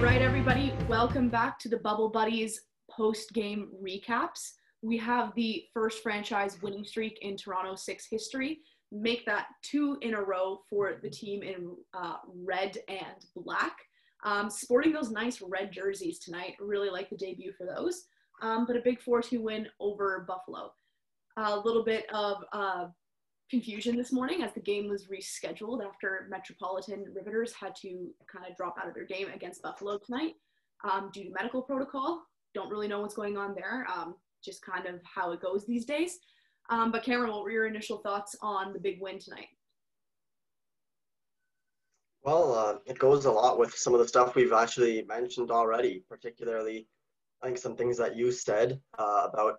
right, everybody, welcome back to the Bubble Buddies post-game recaps. We have the first franchise winning streak in Toronto Six history. Make that 2 in a row for the team in red and black. Sporting those nice red jerseys tonight. Really like the debut for those. But a big 4-2 win over Buffalo. A little bit of confusion this morning as the game was rescheduled after Metropolitan Riveters had to kind of drop out of their game against Buffalo tonight due to medical protocol. Don't really know what's going on there, just kind of how it goes these days. But Cameron, what were your initial thoughts on the big win tonight? Well, it goes a lot with some of the stuff we've actually mentioned already, particularly I think some things that you said about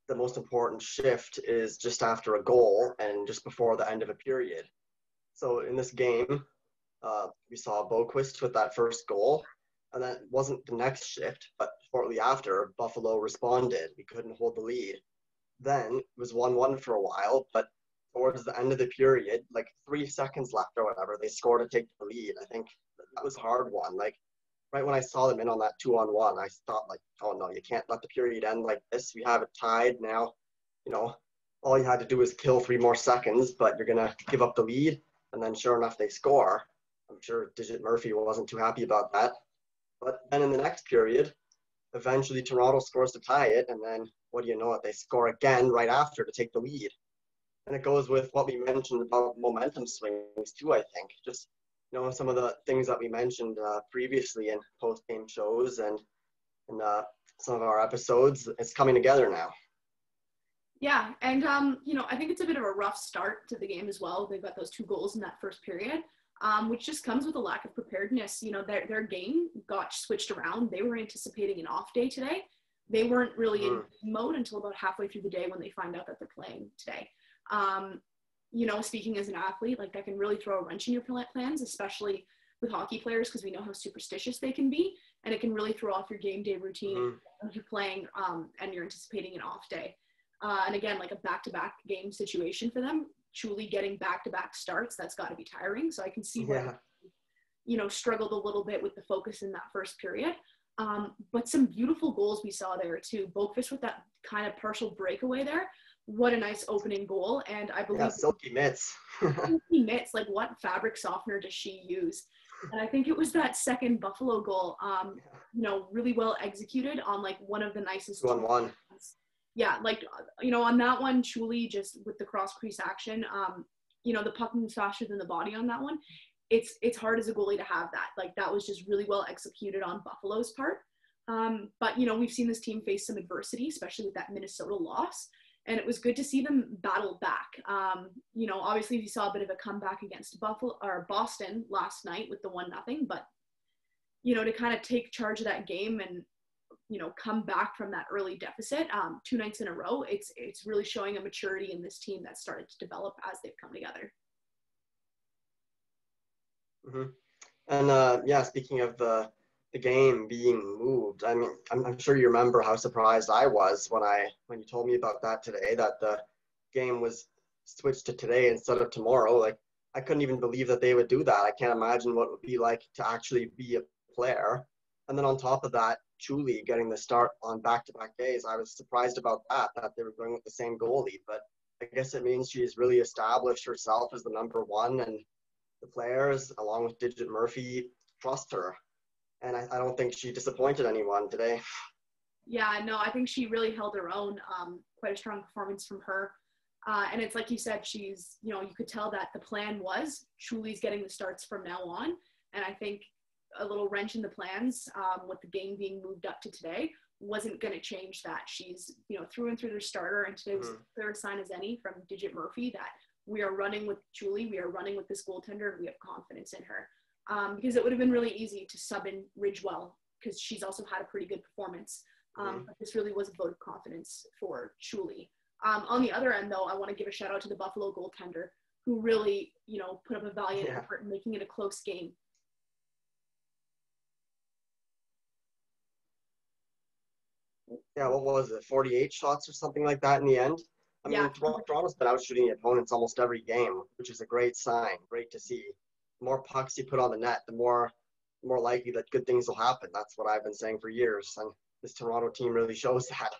the most important shift is just after a goal and just before the end of a period. So in this game, we saw Boquist with that first goal, and that wasn't the next shift, but shortly after, Buffalo responded. We couldn't hold the lead. Then it was 1-1 for a while, but towards the end of the period, like 3 seconds left or whatever, they scored to take the lead. I think that was a hard one. Like right when I saw them in on that 2-on-1, I thought like, oh no, you can't let the period end like this. We have it tied now. You know, all you had to do is kill 3 more seconds, but you're gonna give up the lead. And then sure enough, they score. I'm sure Digit Murphy wasn't too happy about that. But then in the next period, eventually Toronto scores to tie it, and then what do you know it? They score again right after to take the lead. And it goes with what we mentioned about momentum swings too, I think. Just, you know, some of the things that we mentioned previously in post-game shows and in some of our episodes, it's coming together now. Yeah, and, you know, I think it's a bit of a rough start to the game as well. They've got those 2 goals in that first period, which just comes with a lack of preparedness. You know, their game got switched around. They were anticipating an off day today. They weren't really in mode until about halfway through the day when they find out that they're playing today. You know, speaking as an athlete, like that can really throw a wrench in your plans, especially with hockey players, because we know how superstitious they can be, and it can really throw off your game day routine if you're playing and you're anticipating an off day. And again, like a back-to-back game situation for them, truly getting back-to-back starts, that's got to be tiring. So I can see where, you know, struggled a little bit with the focus in that first period. But some beautiful goals we saw there too. Boquist with that kind of partial breakaway there. What a nice opening goal. And I believe silky mitts. Silky mitts, like what fabric softener does she use? And I think it was that second Buffalo goal, you know, really well executed on like one of the nicest 2-on-1. Yeah, like, you know, on that one, truly just with the cross crease action, you know, the puck moves faster than the body on that one. It's hard as a goalie to have that. Like that was just really well executed on Buffalo's part. But, you know, we've seen this team face some adversity, especially with that Minnesota loss. And it was good to see them battle back. You know, obviously we saw a bit of a comeback against Boston last night with the 1-0, but, you know, to kind of take charge of that game and, you know, come back from that early deficit 2 nights in a row, it's really showing a maturity in this team that started to develop as they've come together. And yeah, speaking of the game being moved, I mean, I'm sure you remember how surprised I was when you told me about that today, that the game was switched to today instead of tomorrow. Like I couldn't even believe that they would do that. I can't imagine what it would be like to actually be a player. And then on top of that, Chuli getting the start on back-to-back days. I was surprised about that they were going with the same goalie, but I guess it means she's really established herself as the number one, and the players, along with Digit Murphy, trust her. And I don't think she disappointed anyone today. Yeah, no, I think she really held her own. Quite a strong performance from her. And it's like you said, she's, you know, you could tell that the plan was Chuli's getting the starts from now on. And I think a little wrench in the plans with the game being moved up to today wasn't going to change that. She's, you know, through and through their starter, and today was a clear sign as any from Digit Murphy that we are running with Chuli, we are running with this goaltender, and we have confidence in her. Because it would have been really easy to sub in Ridgewell because she's also had a pretty good performance. But this really was a vote of confidence for Chuli. On the other end, though, I want to give a shout out to the Buffalo goaltender who really, you know, put up a valiant effort in making it a close game. Yeah, what was it, 48 shots or something like that in the end? I mean, Toronto's been out shooting the opponents almost every game, which is a great sign. Great to see. The more pucks you put on the net, the more more likely that good things will happen. That's what I've been saying for years, and this Toronto team really shows that.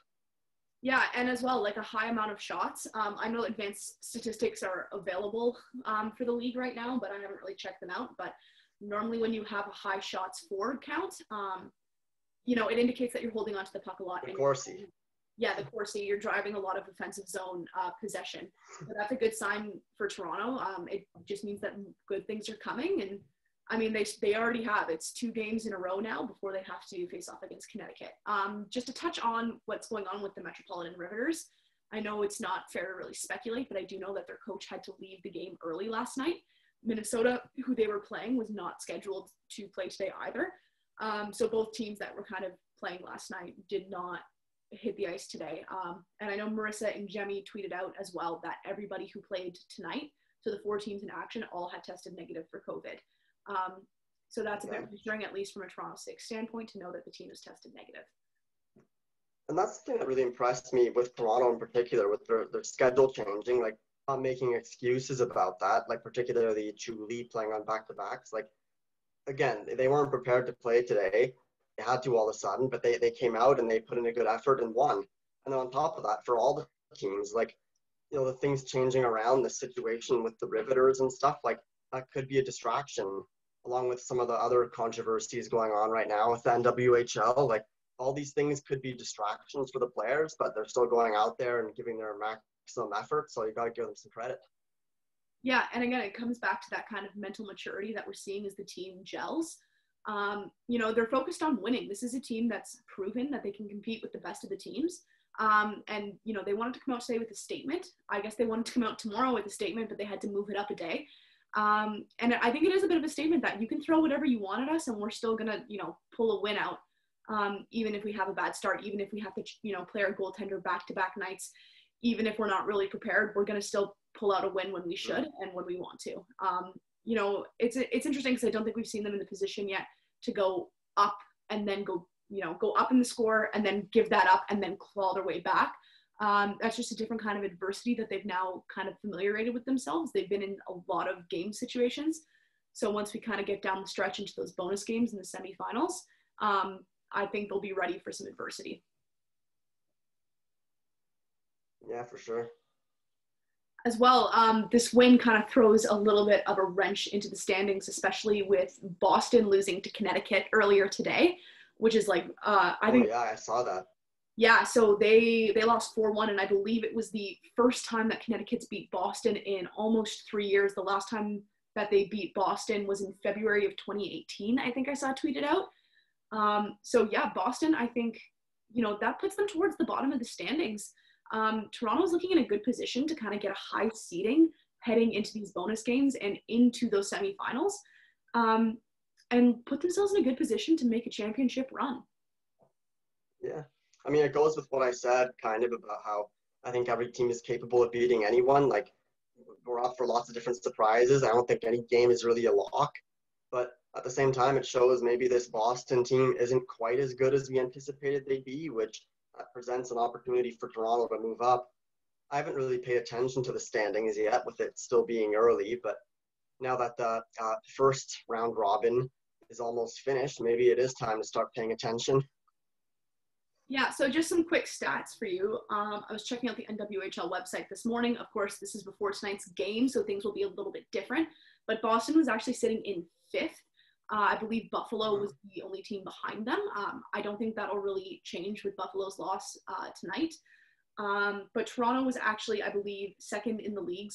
Yeah, and as well, like a high amount of shots. I know advanced statistics are available for the league right now, but I haven't really checked them out. But normally when you have a high shots forward count, it indicates that you're holding onto the puck a lot. Of course. Yeah, the Corsi, you're driving a lot of offensive zone possession. So that's a good sign for Toronto. It just means that good things are coming. And I mean, they already have. It's 2 games in a row now before they have to face off against Connecticut. Just to touch on what's going on with the Metropolitan Riveters, I know it's not fair to really speculate, but I do know that their coach had to leave the game early last night. Minnesota, who they were playing, was not scheduled to play today either. So both teams that were kind of playing last night did not hit the ice today. And I know Marissa and Jemmy tweeted out as well that everybody who played tonight, so the 4 teams in action, all had tested negative for COVID. So that's a bit reassuring, at least from a Toronto Six standpoint, to know that the team is tested negative. And that's the thing that really impressed me with Toronto in particular, with their schedule changing, like not making excuses about that, like particularly Julie playing on back-to-backs. Like, again, they weren't prepared to play today. They had to all of a sudden, but they came out and they put in a good effort and won. And then on top of that, for all the teams, like, the things changing around the situation with the Riveters and stuff, like that could be a distraction, along with some of the other controversies going on right now with the NWHL. Like, all these things could be distractions for the players, but they're still going out there and giving their maximum effort. So you got to give them some credit. Yeah, and again, it comes back to that kind of mental maturity that we're seeing as the team gels. They're focused on winning. This is a team that's proven that they can compete with the best of the teams. And they wanted to come out today with a statement. I guess they wanted to come out tomorrow with a statement, but they had to move it up a day. And I think it is a bit of a statement that you can throw whatever you want at us and we're still going to, pull a win out. Even if we have a bad start, even if we have to, play our goaltender back-to-back nights, even if we're not really prepared, we're going to still pull out a win when we should and when we want to. It's interesting because I don't think we've seen them in the position yet to go up and then go up in the score and then give that up and then claw their way back. That's just a different kind of adversity that they've now kind of familiarized with themselves. They've been in a lot of game situations. So once we kind of get down the stretch into those bonus games in the semifinals, I think they'll be ready for some adversity. Yeah, for sure. As well, this win kind of throws a little bit of a wrench into the standings, especially with Boston losing to Connecticut earlier today, which is like, I think. Yeah, I saw that. Yeah, so they lost 4-1, and I believe it was the first time that Connecticut's beat Boston in almost 3 years. The last time that they beat Boston was in February of 2018, I think I saw tweeted out. So yeah, Boston, I think, that puts them towards the bottom of the standings. Toronto's looking in a good position to kind of get a high seeding heading into these bonus games and into those semifinals, and put themselves in a good position to make a championship run. Yeah. I mean, it goes with what I said kind of about how I think every team is capable of beating anyone. Like, we're up for lots of different surprises. I don't think any game is really a lock. But at the same time, it shows maybe this Boston team isn't quite as good as we anticipated they'd be, which presents an opportunity for Toronto to move up. I haven't really paid attention to the standings yet, with it still being early. But now that the first round robin is almost finished, maybe it is time to start paying attention. Yeah, so just some quick stats for you. I was checking out the NWHL website this morning. Of course, this is before tonight's game, so things will be a little bit different. But Boston was actually sitting in 5th. I believe Buffalo was the only team behind them. I don't think that'll really change with Buffalo's loss tonight. But Toronto was actually, I believe, second in the league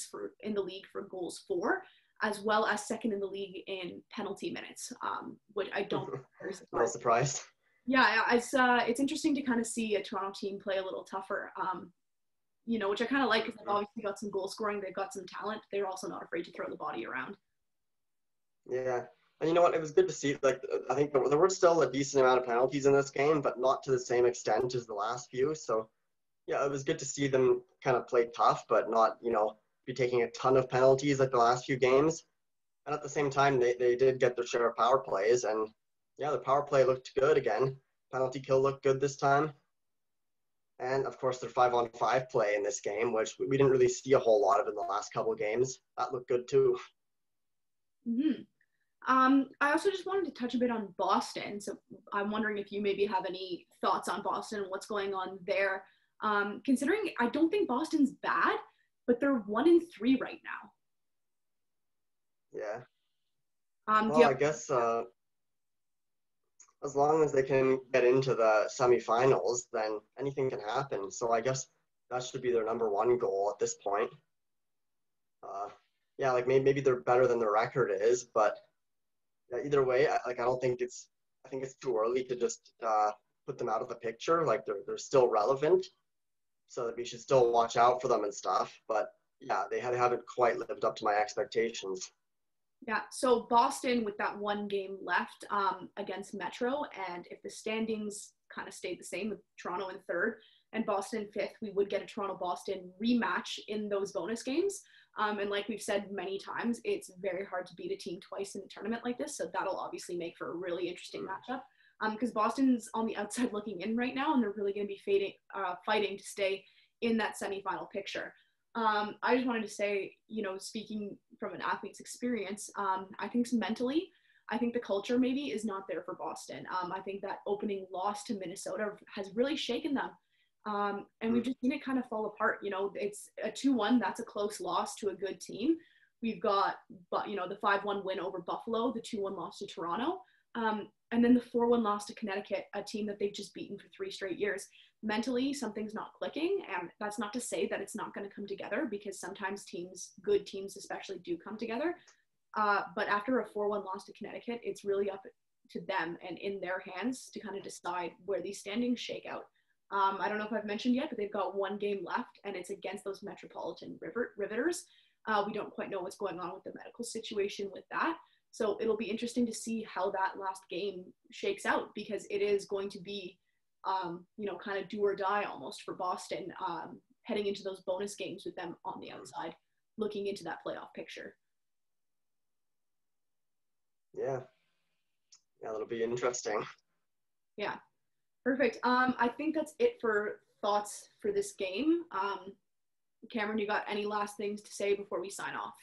for goals for, as well as second in the league in penalty minutes, which I don't think is no surprise. Yeah, it's interesting to kind of see a Toronto team play a little tougher, which I kind of like because they've obviously got some goal scoring, they've got some talent. They're also not afraid to throw the body around. Yeah, and you know what? It was good to see. Like, I think there were still a decent amount of penalties in this game, but not to the same extent as the last few. So, yeah, it was good to see them kind of play tough, but not, be taking a ton of penalties like the last few games. And at the same time, they did get their share of power plays, and yeah, the power play looked good again. Penalty kill looked good this time. And of course, their 5-on-5 play in this game, which we didn't really see a whole lot of in the last couple of games. That looked good too. Mm-hmm. I also just wanted to touch a bit on Boston. So I'm wondering if you maybe have any thoughts on Boston and what's going on there. Considering I don't think Boston's bad, but they're 1-3 right now. Yeah. Do you Well, have, I guess as long as they can get into the semifinals, then anything can happen. So I guess that should be their number one goal at this point. Uh, yeah, like maybe they're better than their record is, but yeah, either way, I don't think it's. I think it's too early to just put them out of the picture. Like they're still relevant, so that we should still watch out for them and stuff. But yeah, they haven't quite lived up to my expectations. yeah, so Boston with that one game left against Metro, and if the standings kind of stayed the same with Toronto in third and Boston fifth, we would get a Toronto Boston rematch in those bonus games. And like we've said many times, it's very hard to beat a team twice in a tournament like this. So that'll obviously make for a really interesting matchup. Because Boston's on the outside looking in right now, and they're really going to be fighting to stay in that semifinal picture. I just wanted to say, speaking from an athlete's experience, I think mentally, I think the culture maybe is not there for Boston. I think that opening loss to Minnesota has really shaken them. And we've just seen it kind of fall apart. It's a 2-1. That's a close loss to a good team. We've got, the 5-1 win over Buffalo, the 2-1 loss to Toronto, and then the 4-1 loss to Connecticut, a team that they've just beaten for 3 straight years. Mentally, something's not clicking, and that's not to say that it's not going to come together, because sometimes good teams especially, do come together. But after a 4-1 loss to Connecticut, it's really up to them and in their hands to kind of decide where these standings shake out. I don't know if I've mentioned yet, but they've got one game left, and it's against those Metropolitan Riveters. We don't quite know what's going on with the medical situation with that. So it'll be interesting to see how that last game shakes out, because it is going to be, kind of do or die almost for Boston, heading into those bonus games with them on the outside, looking into that playoff picture. Yeah, that'll be interesting. Yeah. Perfect. I think that's it for thoughts for this game. Cameron, you got any last things to say before we sign off?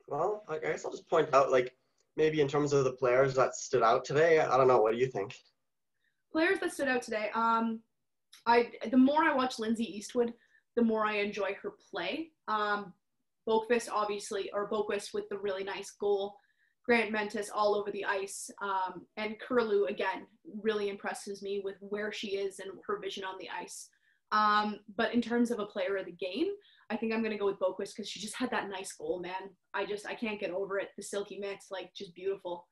Well, I guess I'll just point out, like, maybe in terms of the players that stood out today, I don't know. What do you think? Players that stood out today. The more I watch Lindsay Eastwood, the more I enjoy her play. Boqvist, obviously, or Boqvist with the really nice goal. Grant Mentis all over the ice. And Curlew, again, really impresses me with where she is and her vision on the ice. But in terms of a player of the game, I think I'm going to go with Boqvist, because she just had that nice goal, man. I can't get over it. The silky mitts, like, just beautiful.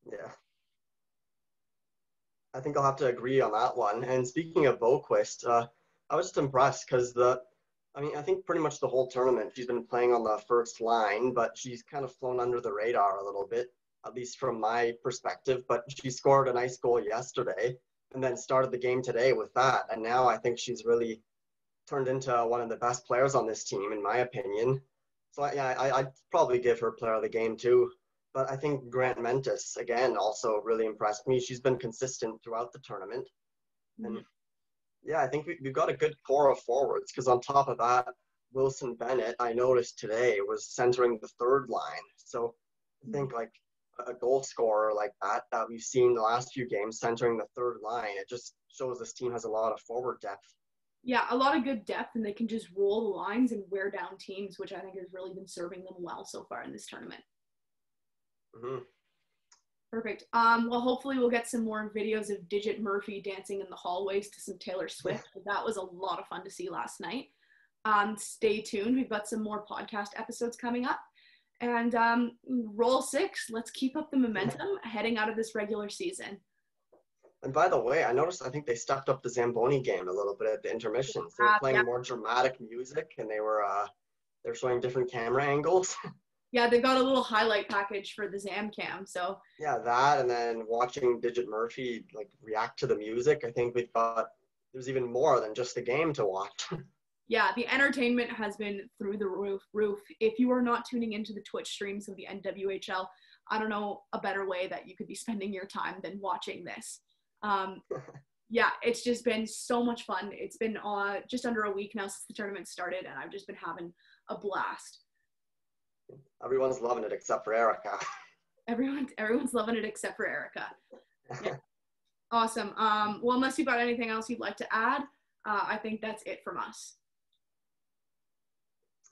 Yeah. I think I'll have to agree on that one. And speaking of Boqvist, I was just impressed because I think pretty much the whole tournament she's been playing on the first line, but she's kind of flown under the radar a little bit, at least from my perspective. But she scored a nice goal yesterday and then started the game today with that. And now I think she's really turned into one of the best players on this team, in my opinion. So I'd probably give her player of the game too. But I think Grant Mentis, again, also really impressed me. She's been consistent throughout the tournament. And yeah, I think we've got a good core of forwards, because on top of that, Wilson Bennett, I noticed today, was centering the third line. So I think like a goal scorer like that we've seen the last few games centering the third line, it just shows this team has a lot of forward depth. Yeah, a lot of good depth, and they can just roll the lines and wear down teams, which I think has really been serving them well so far in this tournament. Mm-hmm. Perfect. Well, hopefully we'll get some more videos of Digit Murphy dancing in the hallways to some Taylor Swift. That was a lot of fun to see last night. Stay tuned. We've got some more podcast episodes coming up. And roll 6. Let's keep up the momentum heading out of this regular season. And by the way, I think they stepped up the Zamboni game a little bit at the intermissions. They were playing more dramatic music, and they're showing different camera angles. Yeah, they got a little highlight package for the Zam Cam. So yeah, that, and then watching Digit Murphy like react to the music. I think there's even more than just the game to watch. Yeah, the entertainment has been through the roof. If you are not tuning into the Twitch streams of the NWHL, I don't know a better way that you could be spending your time than watching this. Yeah, it's just been so much fun. It's been just under a week now since the tournament started, and I've just been having a blast. Everyone's loving it except for Erica. Everyone's loving it except for Erica. Yeah. Awesome. Well, unless you've got anything else you'd like to add, I think that's it from us.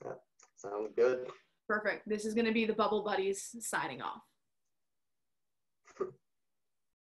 Yeah, sounds good. Perfect. This is going to be the Bubble Buddies signing off.